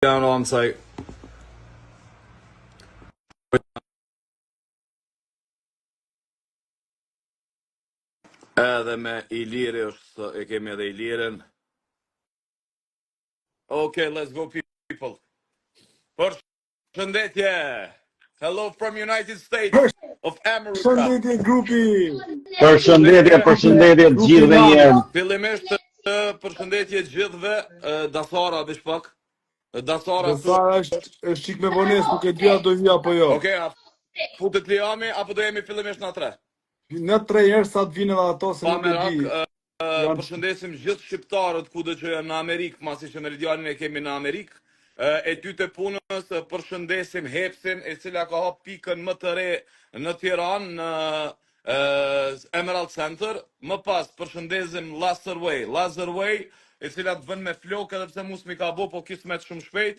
Down on site. Edhe me Iliri është, e kemi edhe Ilirin. Okay, let's go people. Përshëndetje. Hello from United States of America. Përshëndetje grupi. Përshëndetje gjithëve një herë. Fillimisht përshëndetje gjithëve, Dasara veç pak. Dasara është çik me vonesë, nuk e di do vi apo jo. Okay, a futet Liami apo do jemi fillimisht na tre? Në 3 herë sa të vinë edhe ato se nuk e di. Përshëndesim gjithë shqiptarët kudo që janë në Amerikë, masi që Meridianin e kemi në Amerikë. E dytë punës përshëndesim Hepsin, e cila ka hap pikën më të re në Tiranë, në Emerald Center. Më pas përshëndesim Lazerway, e cila të vën me flokë edhe pse mus mi ka bo, po kismet shumë shpejt.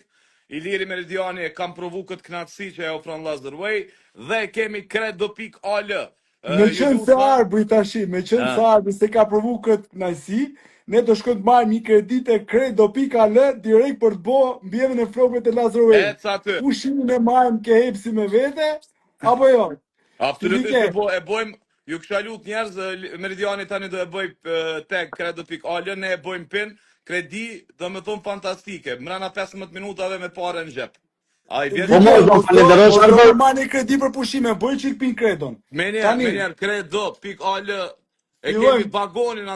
Iliri Meridiani e kam provu këtë knatësi që e ofron Lazerway, dhe kemi Credo.al. Me qenë se arbri tashi, me qenë se arbri se ka provu këtë knajsi, ne do shkojmë të marrë një kredite Credo.al direkt për të bo mbjelljen e flokëve të Lazerway. Pushimin e marrëm ke Hepsi me vete, apo jo? Absolutisht e bojmë, ju kisha lut njerëz, Meridiani tani do e bëj tek Credo.al, ne e bojmë pin, kredi do me thonë fantastike, mrena 15 minutave me pare në gjep. Po do marrë kredi për pushime, bëj çik pin Credon. Me njerë, Credo.al, e kemi vagonin